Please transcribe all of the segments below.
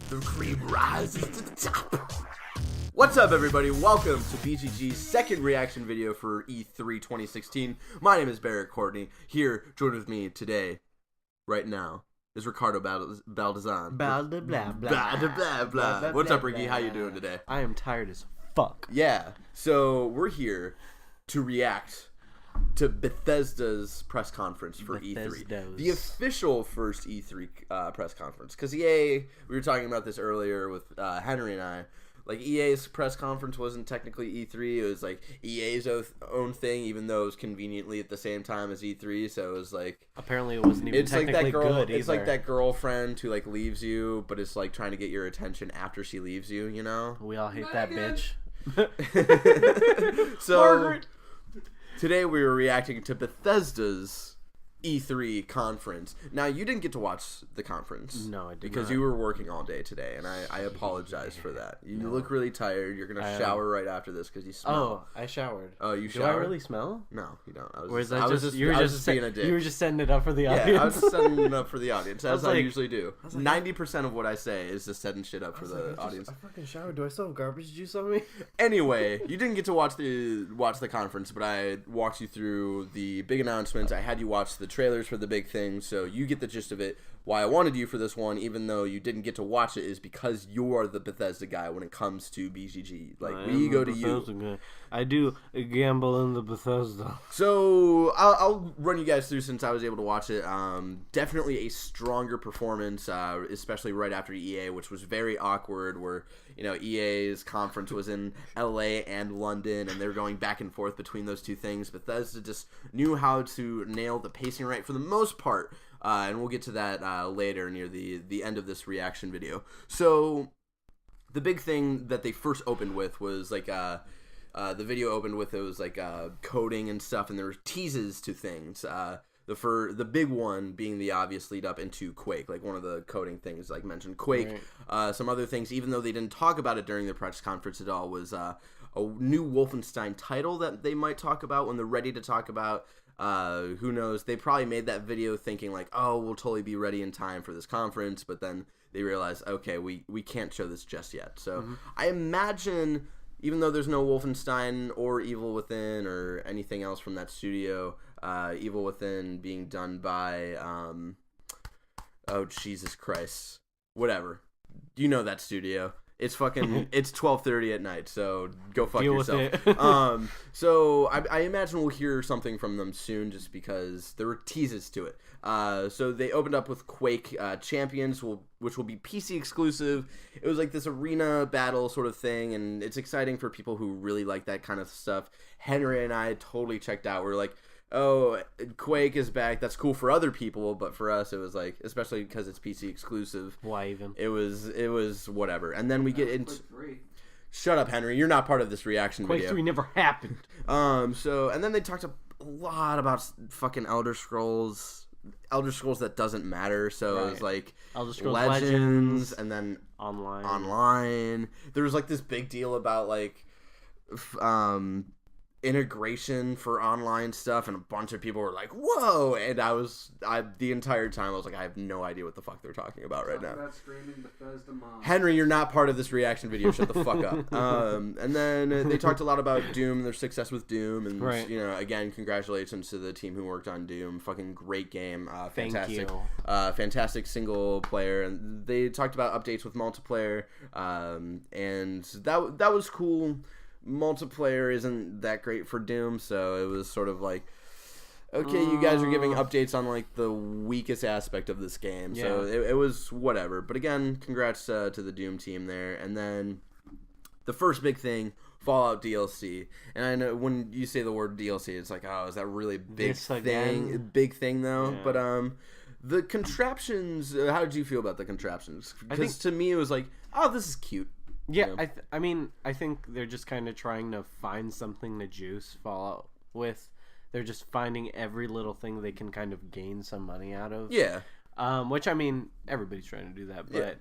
The cream rises to the top. What's up, everybody? Welcome to BzG's second reaction video for E3 2016. My name is Barrett Courtney. Here, joined with me today, right now, is Ricardo Baldazan. Blah, blah, blah, blah. Blah, blah, blah. What's up, Ricky? How you doing today? I am tired as fuck. Yeah, so we're here to react to Bethesda's press conference for E3. The official first E3 press conference. Because EA, we were talking about this earlier with Henry and I, like EA's press conference wasn't technically E3, it was like EA's own thing, even though it was conveniently at the same time as E3, so it was like... Apparently it wasn't even technically good either. It's like that girlfriend who like leaves you, but it's like trying to get your attention after she leaves you, you know? We all hate that bitch. So... Margaret. Today we were reacting to Bethesda's E3 conference. Now, you didn't get to watch the conference. No, I did because not. You were working all day today, and I apologize for that. You look really tired. You're going to shower right after this because you smell. Oh, I showered. Oh, you showered? Do I really smell? No, you don't. You were just being a dick. You were just setting it up for the audience. Yeah, I was just setting it up for the audience, as I like, usually do. 90% of what I say is just setting shit up for the audience. I fucking showered. Do I still have garbage juice on me? Anyway, you didn't get to watch the conference, but I walked you through the big announcements. I had you watch the trailers for the big thing, so you get the gist of it. Why I wanted you for this one, even though you didn't get to watch it, is because you are the Bethesda guy when it comes to BzG. Like, we go to you. Guy. I do gamble in the Bethesda. So I'll run you guys through since I was able to watch it. Definitely a stronger performance, especially right after EA, which was very awkward. Where EA's conference was in LA and London, and they're going back and forth between those two things. Bethesda just knew how to nail the pacing right for the most part. And we'll get to that later near the end of this reaction video. So the big thing that they first opened with was like the video opened with, it was like coding and stuff, and there were teases to things. The big one being the obvious lead up into Quake, like one of the coding things, like mentioned Quake. Right. Some other things, even though they didn't talk about it during the press conference at all, was a new Wolfenstein title that they might talk about when they're ready to talk about. Who knows? They probably made that video thinking like, oh, we'll totally be ready in time for this conference, but then they realized, okay, we can't show this just yet. So I imagine, even though there's no Wolfenstein or Evil Within or anything else from that studio, Evil Within being done by, oh, Jesus Christ. Whatever. You know that studio. It's fucking, it's 12:30 at night, so go fuck yourself. So I imagine we'll hear something from them soon, just because there were teases to it. So they opened up with Quake Champions, which will be PC exclusive. It was like this arena battle sort of thing, and it's exciting for people who really like that kind of stuff. Henry and I totally checked out. We were like, oh, Quake is back. That's cool for other people, but for us, it was like, especially because it's PC exclusive. Why even? It was whatever. And then we get into. Shut up, Henry. You're not part of this reaction video. Quake 3 never happened. So and then they talked a lot about fucking Elder Scrolls that doesn't matter. So it was like Elder Scrolls Legends, and then online. There was like this big deal about like integration for online stuff, and a bunch of people were like, whoa, and the entire time I was like, I have no idea what the fuck they're talking about right now. Henry, you're not part of this reaction video, shut the fuck up. And then they talked a lot about Doom, their success with Doom, and again, congratulations to the team who worked on Doom. Fucking great game. Fantastic. Thank you. Fantastic single player, and they talked about updates with multiplayer, and that was cool. Multiplayer isn't that great for Doom, so it was sort of like, okay, you guys are giving updates on like the weakest aspect of this game, so it was whatever. But again, congrats to the Doom team there. And then the first big thing, Fallout DLC. And I know when you say the word DLC, it's like, oh, is that really big thing? Big thing though. Yeah. But the contraptions. How did you feel about the contraptions? Because to me, it was like, oh, this is cute. Yeah, I mean, I think they're just kind of trying to find something to juice Fallout with. They're just finding every little thing they can kind of gain some money out of. Yeah. Which, I mean, everybody's trying to do that, but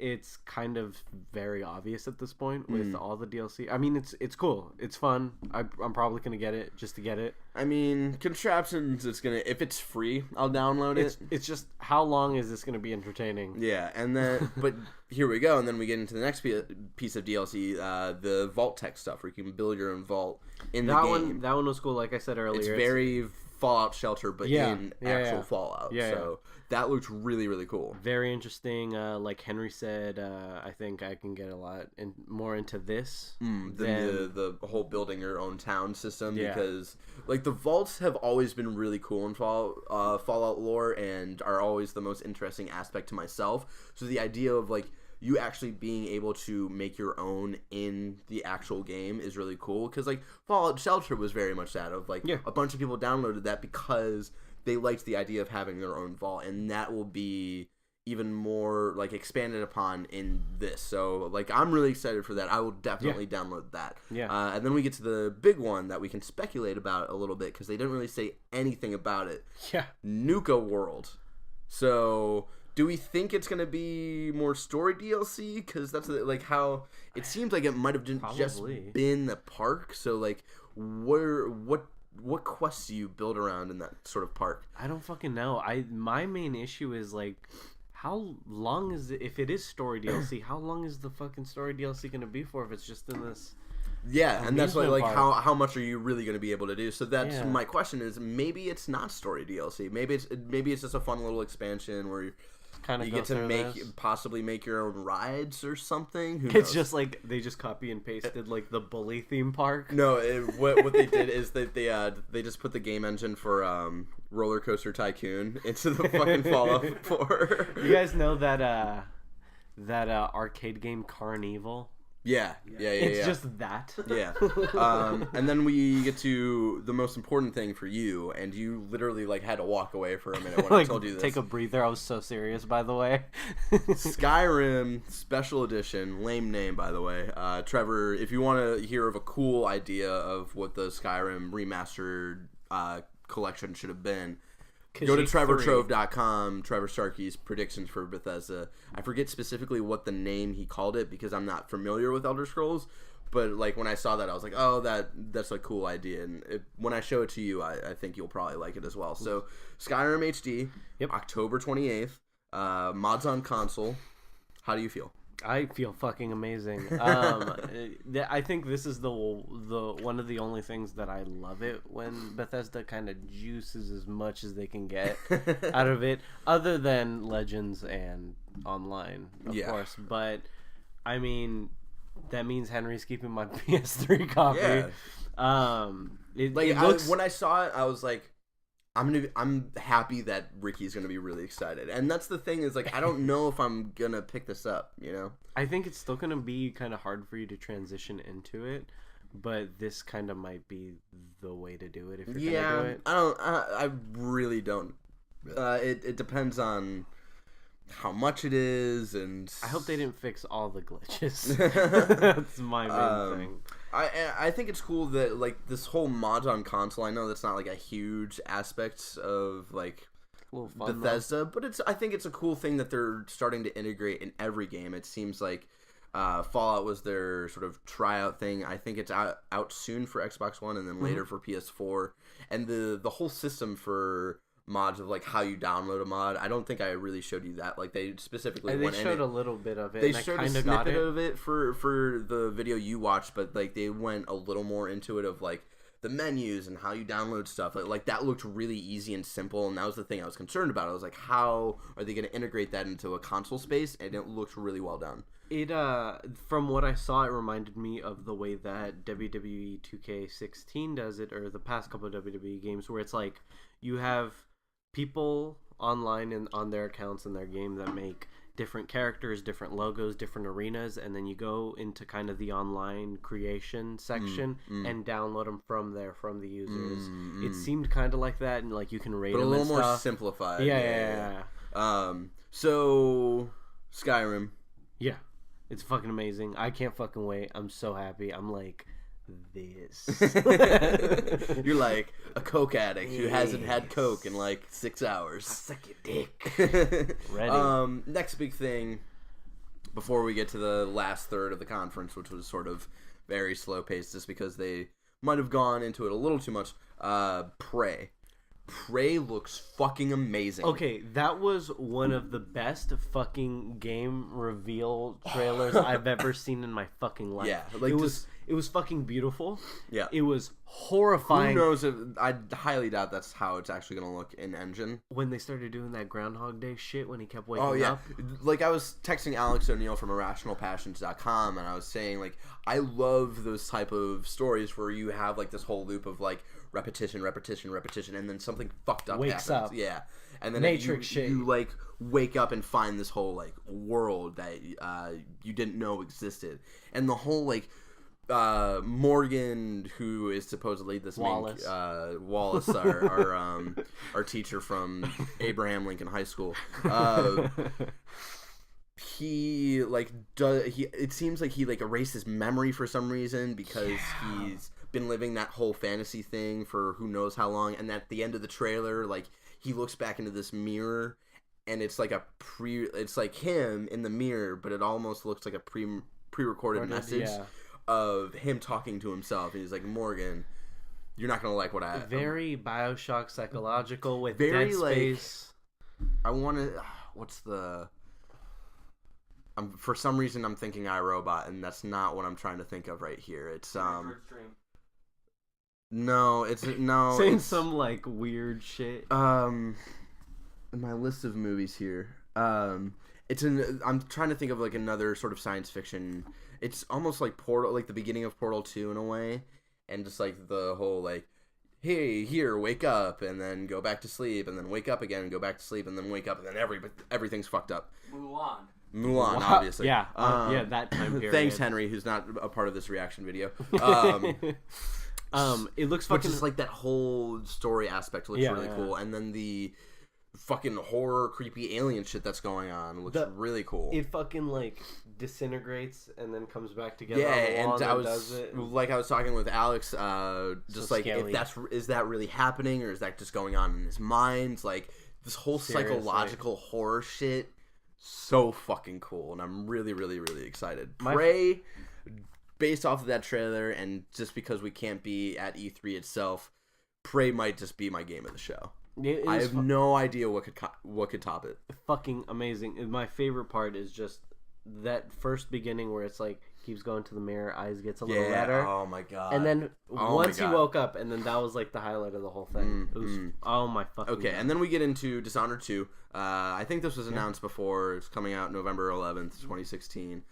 it's kind of very obvious at this point with all the DLC. I mean, it's cool. It's fun. I'm probably going to get it just to get it. I mean, Contraptions, if it's free, I'll download it. It's just, how long is this going to be entertaining? Yeah, and then, but here we go, and then we get into the next piece of DLC, the Vault-Tec stuff, where you can build your own vault in the game. That one was cool, like I said earlier. It's very Fallout Shelter, but in actual Fallout. So that looked really, really cool. Very interesting. Like Henry said, I think I can get a lot more into this than the whole building your own town system, because like the vaults have always been really cool in Fallout lore and are always the most interesting aspect to myself. So the idea of like you actually being able to make your own in the actual game is really cool, because like Fallout Shelter was very much that of like a bunch of people downloaded that because they liked the idea of having their own vault, and that will be even more like expanded upon in this. So like I'm really excited for that. I will definitely download that. And then we get to the big one that we can speculate about a little bit, because they didn't really say anything about it. Nuka World. So do we think it's going to be more story DLC? Because that's like how it seems like it might have just been the park. So like what quests do you build around in that sort of park? I don't fucking know. My main issue is like, how long is it, if it is story DLC, how long is the fucking story DLC going to be for if it's just in this? Yeah, and that's like how much are you really going to be able to do? So that's my question is, maybe it's not story DLC. Maybe it's just a fun little expansion where you get to possibly make your own rides or something. Who knows? It's just like they just copy and pasted like the bully theme park. No, what they did is that they just put the game engine for Roller Coaster Tycoon into the fucking Fallout 4. You guys know that arcade game Carnival? Yeah. It's just that. Yeah. And then we get to the most important thing for you, and you literally like had to walk away for a minute when I told you this. Take a breather. I was so serious, by the way. Skyrim Special Edition, lame name, by the way. Trevor, if you want to hear of a cool idea of what the Skyrim remastered collection should have been, go to trevortrove.com, Trevor Starkey's predictions for Bethesda. I forget specifically what the name he called it because I'm not familiar with Elder Scrolls, but like when I saw that I was like, oh, that's a cool idea, and when I show it to you, I think you'll probably like it as well. So Skyrim HD, October 28th, mods on console. How do you feel? I feel fucking amazing. I think this is the one of the only things that I love it when Bethesda kind of juices as much as they can get out of it, other than Legends and online, of course. But I mean, that means Henry's keeping my PS3 copy. When I saw it, I was like, I'm happy that Ricky's gonna be really excited, and that's the thing is like I don't know if I'm gonna pick this up. You know, I think it's still gonna be kind of hard for you to transition into it, but this kind of might be the way to do it if you're gonna do it. I really don't. It depends on how much it is, and I hope they didn't fix all the glitches. That's my main thing. I think it's cool that like this whole mods on console. I know that's not like a huge aspect of like Bethesda, but I think it's a cool thing that they're starting to integrate in every game. It seems like Fallout was their sort of tryout thing. I think it's out soon for Xbox One and then later for PS4. And the whole system for mods of like how you download a mod, I don't think I really showed you that. Like they specifically showed a little bit of it. They showed a snippet of it for the video you watched, but like they went a little more into it of like the menus and how you download stuff. Like that looked really easy and simple, and that was the thing I was concerned about. I was like, how are they going to integrate that into a console space? And it looked really well done. It from what I saw, it reminded me of the way that WWE 2K16 does it, or the past couple of WWE games, where it's like you have people online and on their accounts in their game that make different characters, different logos, different arenas, and then you go into kind of the online creation section and download them from there, from the users. It seemed kind of like that, and like you can rate them and stuff. But a little more simplified. Yeah. So Skyrim. Yeah, it's fucking amazing. I can't fucking wait. I'm so happy. I'm like, this. You're like a coke addict who hasn't had coke in like 6 hours. I suck your dick. Ready. Next big thing, before we get to the last third of the conference, which was sort of very slow paced, just because they might have gone into it a little too much. Prey. Prey looks fucking amazing. Okay, that was one of the best fucking game reveal trailers I've ever seen in my fucking life. Yeah, it was fucking beautiful. Yeah, it was horrifying. Who knows? I highly doubt that's how it's actually gonna look in engine. When they started doing that Groundhog Day shit, when he kept waking up. Like I was texting Alex O'Neill from IrrationalPassions.com, and I was saying like I love those type of stories where you have like this whole loop of like repetition, and then something fucked up wakes happens. up. Yeah, and then Matrix shit. You like wake up and find this whole like world that you didn't know existed, and the whole like Morgan, who is supposedly this Wallace, Wallace, our teacher from Abraham Lincoln High School. He like it seems like he like erased his memory for some reason because he's been living that whole fantasy thing for who knows how long, and at the end of the trailer, like he looks back into this mirror, and it's like it's like him in the mirror, but it almost looks like a pre-recorded message of him talking to himself, and he's like, Morgan, you're not gonna like what I very BioShock psychological with very Dead Space. Like I want to what's the for some reason I'm thinking iRobot, and that's not what I'm trying to think of right here. It's No, it's no. Saying some like weird shit. In my list of movies here, I'm trying to think of like another sort of science fiction. It's almost like Portal, like the beginning of Portal 2 in a way, and just like the whole like, hey, here, wake up, and then go back to sleep, and then wake up again, and go back to sleep, and then wake up, and then everything's fucked up. Mulan, obviously. Yeah, that time period. Thanks, Henry, who's not a part of this reaction video. It looks fucking... just like that whole story aspect looks really cool. And then the fucking horror, creepy alien shit that's going on looks really cool. It fucking, like, disintegrates and then comes back together. Yeah, on the wall and does it. Like I was talking with Alex, just like, scary. Is that really happening, or is that just going on in his mind? Like, this whole psychological horror shit, so fucking cool. And I'm really, really, really excited. Prey... Based off of that trailer, and just because we can't be at E3 itself, Prey might just be my game of the show. I have no idea what could top it. Fucking amazing. My favorite part is just that first beginning where it's like keeps going to the mirror, eyes gets a little redder. Oh my god. And then once he woke up, and then that was like the highlight of the whole thing. It was oh my fucking god. And then we get into Dishonored 2. I think this was announced before. It's coming out November 11th, 2016.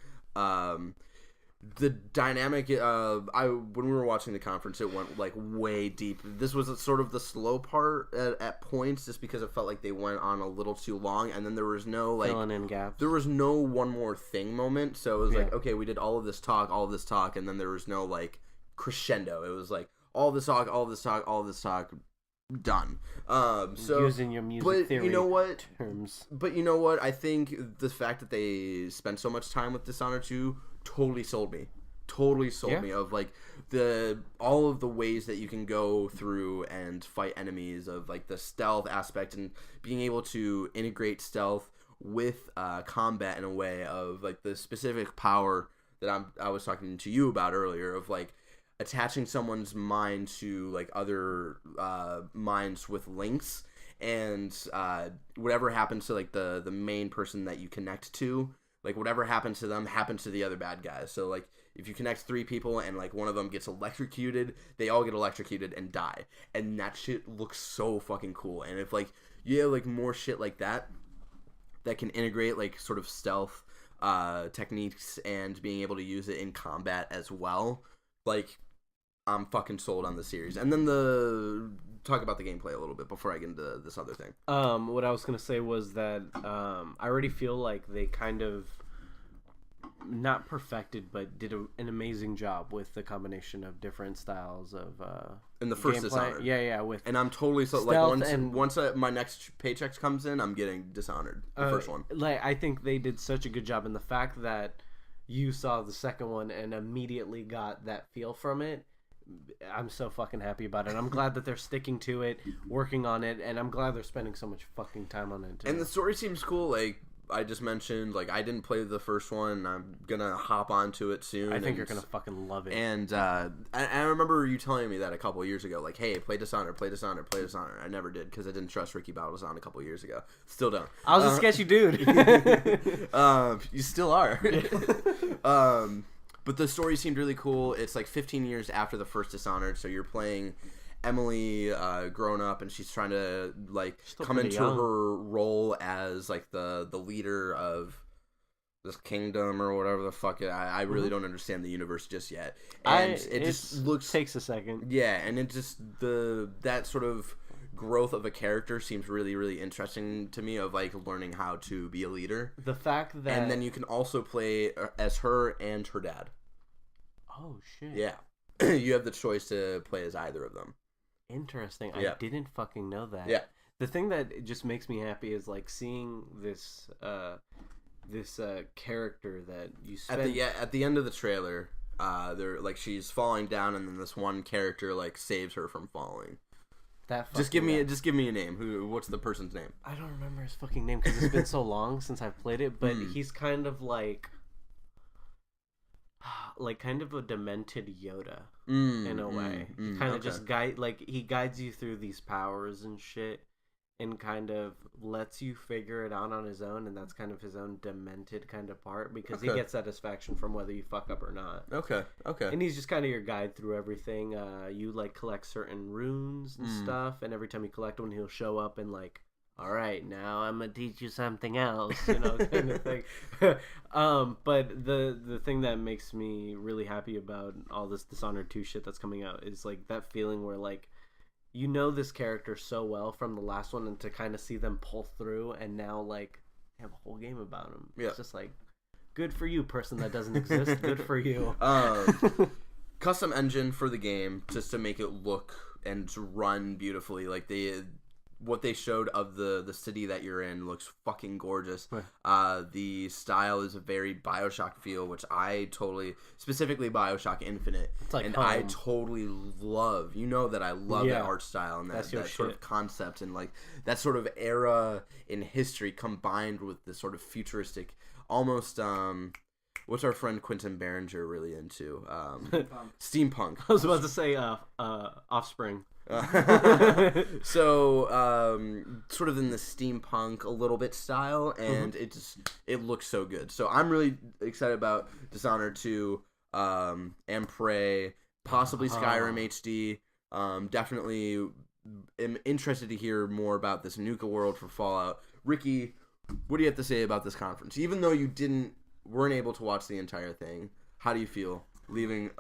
The dynamic, when we were watching the conference, it went like way deep. This was sort of the slow part at points, just because it felt like they went on a little too long, and then there was no like filling in gaps. There was no one more thing moment, so it was like, okay, we did all of this talk, and then there was no like crescendo. It was like all this talk, done. So using your music theory you know what? terms. But you know what? I think the fact that they spent so much time with Dishonored 2 totally sold me of like all of the ways that you can go through and fight enemies, of like the stealth aspect, and being able to integrate stealth with combat in a way of like the specific power that I was talking to you about earlier, of like attaching someone's mind to like other minds with links, and whatever happens to like the main person that you connect to, like whatever happens to them happens to the other bad guys. So like if you connect 3 people and like one of them gets electrocuted, they all get electrocuted and die. And that shit looks so fucking cool. And if like you have like more shit like that can integrate like sort of stealth techniques and being able to use it in combat as well, like I'm fucking sold on the series. And then talk about the gameplay a little bit before I get into this other thing. What I was gonna say was that I already feel like they kind of not perfected, but did an amazing job with the combination of different styles of in the first gameplay. Dishonored. Yeah, with and I'm totally so like once my next paycheck comes in, I'm getting Dishonored, the first one. Like I think they did such a good job in the fact that you saw the second one and immediately got that feel from it. I'm so fucking happy about it. I'm glad that they're sticking to it, working on it, and I'm glad they're spending so much fucking time on it too. And the story seems cool. Like I just mentioned, like, I didn't play the first one. I'm gonna hop onto it soon. I think you're gonna fucking love it. And I remember you telling me that a couple years ago, like, hey, play Dishonored, play Dishonored, play Dishonored. I never did because I didn't trust Ricky Baltazan a couple years ago. Still don't. I was a sketchy dude. You still are. But the story seemed really cool. It's like 15 years after the first Dishonored, so you're playing Emily grown up, and she's trying to like come into her role as like the leader of this kingdom or whatever the fuck. I really don't understand the universe just yet, and it just takes a second. Yeah, and it just that sort of growth of a character seems really, really interesting to me, of like learning how to be a leader. The fact that, and then you can also play as her and her dad. Oh shit. Yeah. You have the choice to play as either of them. Interesting. Yeah. I didn't fucking know that. Yeah. The thing that just makes me happy is like seeing this character that you spend at the end of the trailer, they're like she's falling down, and then this one character like saves her from falling. Just give me a name. What's the person's name? I don't remember his fucking name because it's been so long since I've played it. But he's kind of like kind of a demented Yoda in a way. He kind of just he guides you through these powers and shit, and kind of lets you figure it out on his own, and that's kind of his own demented kind of part, because he gets satisfaction from whether you fuck up or not. Okay. And he's just kind of your guide through everything. You like collect certain runes and stuff, and every time you collect one, he'll show up and like, all right, now I'm gonna teach you something else, kind of thing. But the thing that makes me really happy about all this Dishonored 2 shit that's coming out is like that feeling where like, you know this character so well from the last one, and to kind of see them pull through and now like have a whole game about him. Yeah. It's just like, good for you, person that doesn't exist. Good for you. Custom engine for the game just to make it look and run beautifully. Like what they showed of the city that you're in looks fucking gorgeous. Right. The style is a very BioShock feel, which I totally, specifically BioShock Infinite, it's like home. I totally love. You know that I love that art style and that sort of concept, and like that sort of era in history combined with this sort of futuristic, almost what's our friend Quentin Berenger really into? Steampunk. I was about to say Offspring. So sort of in the steampunk a little bit style, and it looks so good. So I'm really excited about Dishonored 2, and Prey, possibly Skyrim HD. Definitely am interested to hear more about this Nuka world for Fallout. Ricky, what do you have to say about this conference? Even though you weren't able to watch the entire thing, how do you feel leaving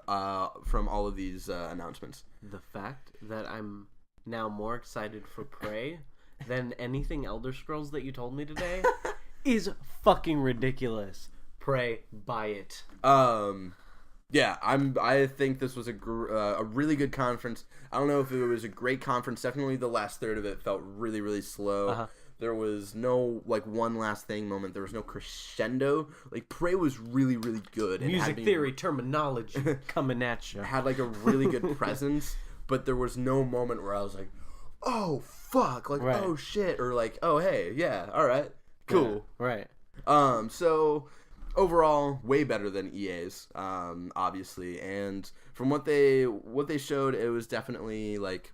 from all of these announcements? The fact that I'm now more excited for Prey than anything Elder Scrolls that you told me today is fucking ridiculous. Prey, buy it. Yeah, I think this was a really good conference. I don't know if it was a great conference. Definitely the last third of it felt really, really slow. There was no like one last thing moment. There was no crescendo. Like Prey was really, really good. Music theory terminology coming at you. Had like a really good presence, but there was no moment where I was like, "Oh fuck!" Like, "Oh shit," or like, "Oh hey, yeah, all right, cool." Yeah, right. So overall, way better than EA's, obviously. And from what they showed, it was definitely like,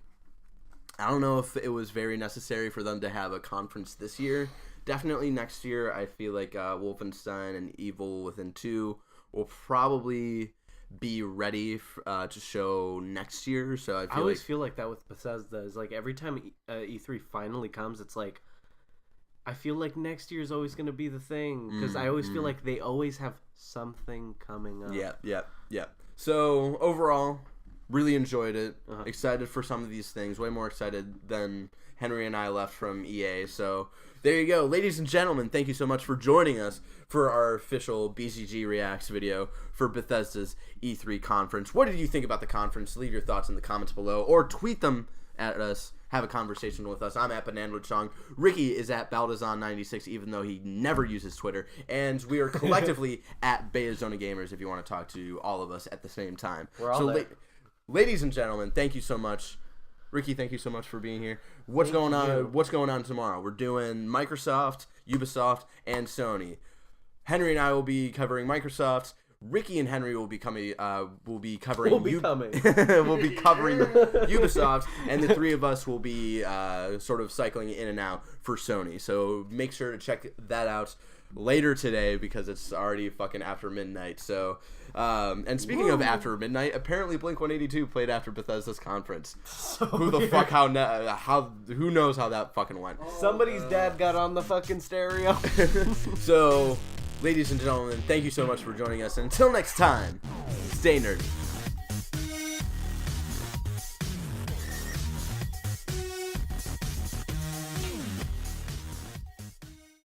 I don't know if it was very necessary for them to have a conference this year. Definitely next year, I feel like Wolfenstein and Evil Within 2 will probably be ready to show next year. So I always feel like that with Bethesda. Is like every time E3 finally comes, it's like, I feel like next year is always going to be the thing, because I always feel like they always have something coming up. Yeah. So overall, really enjoyed it. Excited for some of these things. Way more excited than Henry and I left from EA. So there you go. Ladies and gentlemen, thank you so much for joining us for our official BzG Reacts video for Bethesda's E3 conference. What did you think about the conference? Leave your thoughts in the comments below, or tweet them at us. Have a conversation with us. I'm at Banana Chong. Ricky is at Baldazon96, even though he never uses Twitter. And we are collectively at Bayazona Gamers if you want to talk to all of us at the same time. We're all there. Ladies and gentlemen, thank you so much. Ricky, thank you so much for being here. What's going on tomorrow? We're doing Microsoft, Ubisoft, and Sony. Henry and I will be covering Microsoft. Ricky and Henry will be covering We'll be covering Ubisoft, and the three of us will be sort of cycling in and out for Sony. So make sure to check that out later today because it's already fucking after midnight. So, and speaking of after midnight, apparently Blink-182 played after Bethesda's conference. So who the fuck? Who knows how that fucking went? Somebody's dad got on the fucking stereo. So, ladies and gentlemen, thank you so much for joining us. And until next time, stay nerdy.